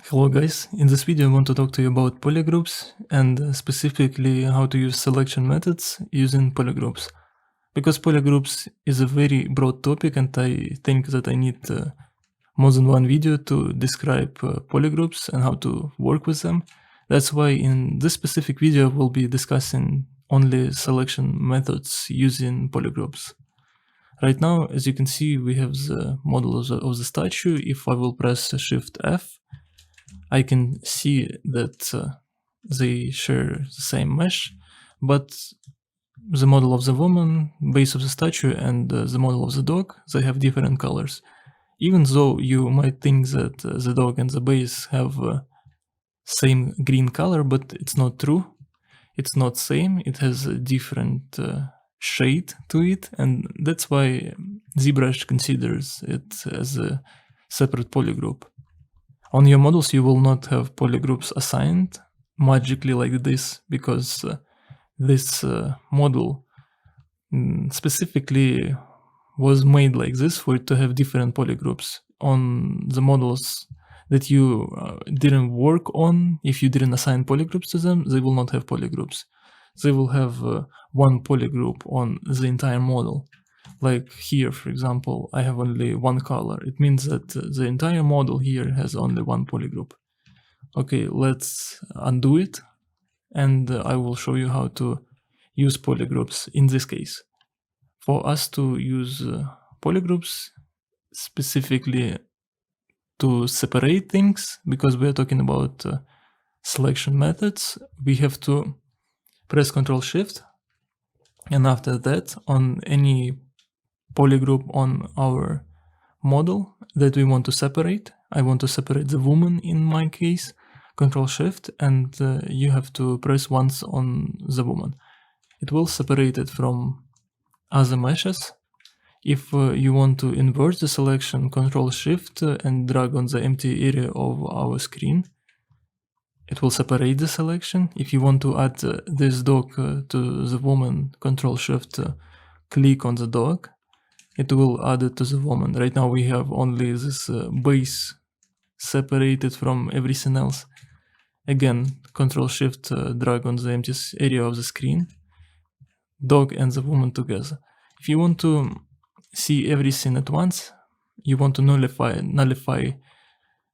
Hello guys, in this video I want to talk to you about polygroups and specifically how to use selection methods using polygroups. Because polygroups is a very broad topic and I think that I need more than one video to describe polygroups and how to work with them. That's why in this specific video we'll be discussing only selection methods using polygroups. Right now, as you can see, we have the model of the statue. If I will press Shift F, I can see that they share the same mesh, but the model of the woman, base of the statue, and the model of the dog, they have different colors. Even though you might think that the dog and the base have same green color, but it's not true. It's not same, it has a different shade to it, and that's why ZBrush considers it as a separate polygroup. On your models, you will not have polygroups assigned magically like this, because this model specifically was made like this for it to have different polygroups. On the models that you didn't work on, if you didn't assign polygroups to them, they will not have polygroups. They will have one polygroup on the entire model. Like here, for example, I have only one color. It means that the entire model here has only one polygroup. Okay, let's undo it, and I will show you how to use polygroups in this case. For us to use polygroups, specifically to separate things, because we are talking about selection methods, we have to press Ctrl Shift, and after that, on any polygroup on our model that we want to separate, I want to separate the woman in my case, Ctrl Shift, and you have to press once on the woman. It will separate it from other meshes. If you want to invert the selection, Ctrl Shift and drag on the empty area of our screen. It will separate the selection. If you want to add this dog to the woman, Ctrl Shift, click on the dog. It will add it to the woman. Right now we have only this base separated from everything else. Again, Ctrl Shift, drag on the empty area of the screen. Dog and the woman together. If you want to see everything at once, you want to nullify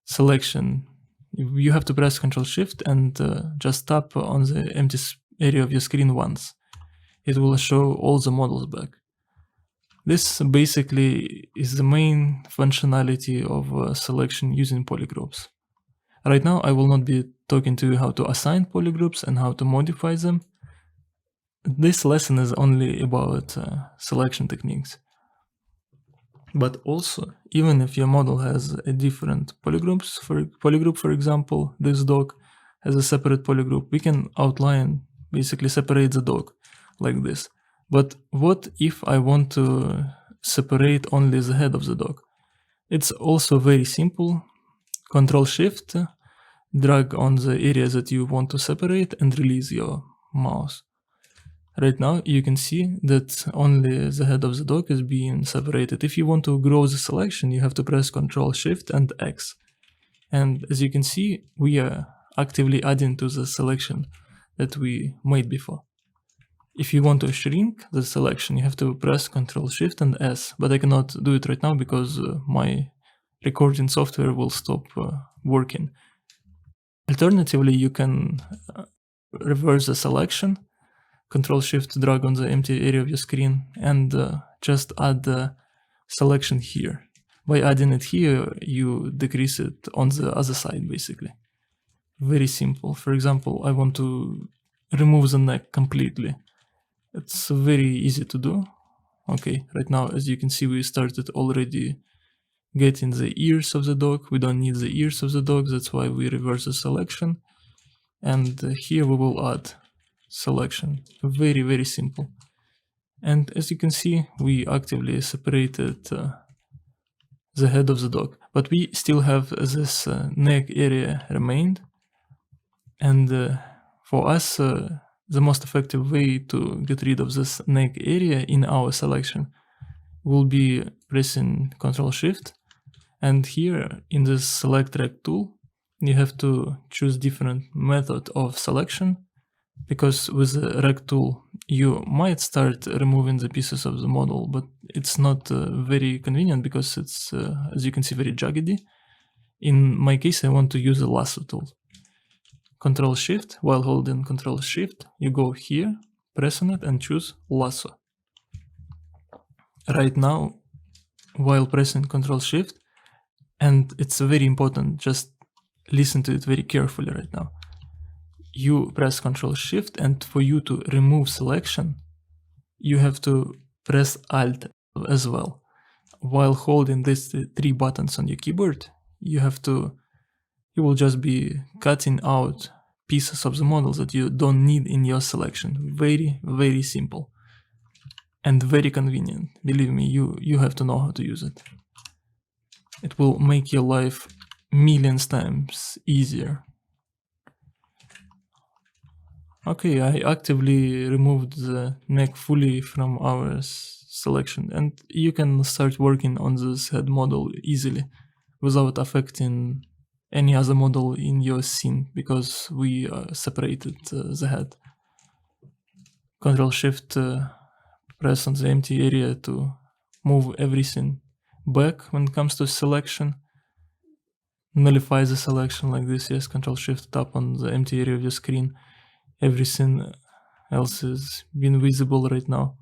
selection, you have to press Ctrl Shift and just tap on the empty area of your screen once. It will show all the models back. This basically is the main functionality of selection using polygroups. Right now I will not be talking to you how to assign polygroups and how to modify them. This lesson is only about selection techniques. But also, even if your model has a different polygroup, for example, this dog has a separate polygroup, we can outline, basically separate the dog like this. But what if I want to separate only the head of the dog? It's also very simple. Ctrl Shift, drag on the area that you want to separate and release your mouse. Right now you can see that only the head of the dog is being separated. If you want to grow the selection, you have to press Ctrl Shift and X. And as you can see, we are actively adding to the selection that we made before. If you want to shrink the selection, you have to press Ctrl Shift and S, but I cannot do it right now because my recording software will stop working. Alternatively, you can reverse the selection, Ctrl Shift, drag on the empty area of your screen, and just add the selection here. By adding it here, you decrease it on the other side, basically. Very simple. For example, I want to remove the neck completely. It's very easy to do. Okay, right now, as you can see, we started already getting the ears of the dog. We don't need the ears of the dog, that's why we reverse the selection. And here we will add selection. Very, very simple. And as you can see, we actively separated the head of the dog, but we still have this neck area remained. And for us, the most effective way to get rid of this neck area in our selection will be pressing Ctrl Shift, and here in this select track tool you have to choose different method of selection, because with the rect tool you might start removing the pieces of the model, but it's not very convenient because it's, as you can see, very jaggedy. In my case, I want to use a lasso tool. Control Shift, while holding Control Shift, you go here, press on it and choose lasso. Right now, while pressing Control Shift, and it's very important, just listen to it very carefully right now. You press Control Shift, and for you to remove selection, you have to press Alt as well. While holding these three buttons on your keyboard, you will just be cutting out pieces of the models that you don't need in your selection. Very, very simple and very convenient. Believe me, you have to know how to use it. It will make your life millions times easier. Okay, I actively removed the neck fully from our selection, and you can start working on this head model easily without affecting any other model in your scene, because we separated the head. Control Shift, press on the empty area to move everything back when it comes to selection. Nullify the selection like this. Yes, Control Shift, tap on the empty area of your screen. Everything else is being visible right now.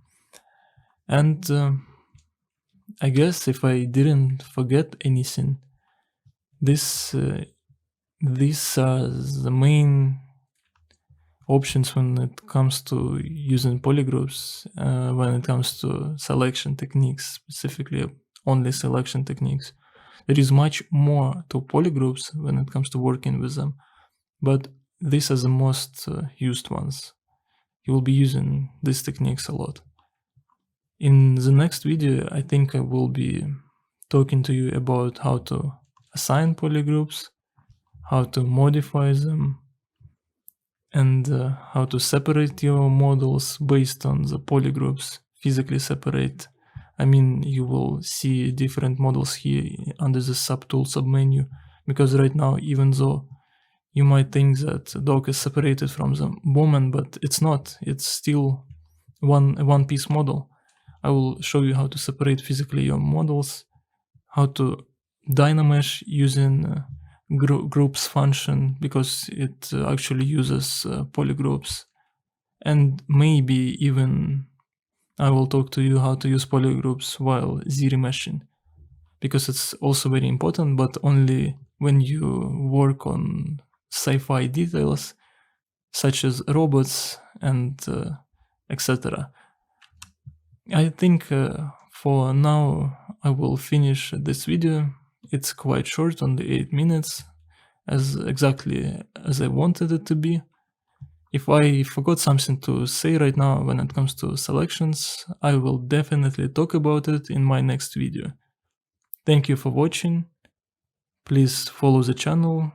And I guess if I didn't forget anything, these are the main options when it comes to using polygroups, when it comes to selection techniques, specifically only selection techniques. There is much more to polygroups when it comes to working with them, but these are the most used ones. You will be using these techniques a lot. In the next video, I think I will be talking to you about how to assign polygroups, how to modify them, and how to separate your models based on the polygroups, physically separate. I mean, you will see different models here under the subtool submenu, because right now, even though you might think that dog is separated from the woman, but it's not. It's still one piece model. I will show you how to separate physically your models, how to dynamesh using groups function, because it actually uses polygroups. And maybe even I will talk to you how to use polygroups while zremeshing, because it's also very important, but only when you work on sci-fi details such as robots and etc. I think for now I will finish this video. It's quite short, only 8 minutes, exactly as I wanted it to be. If I forgot something to say right now when it comes to selections, I will definitely talk about it in my next video. Thank you for watching. Please follow the channel,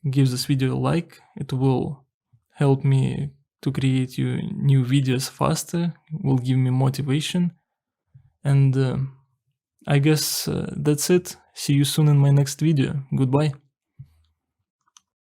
give this video a like. It will help me to create you new videos faster, will give me motivation. And I guess that's it. See you soon in my next video. Goodbye.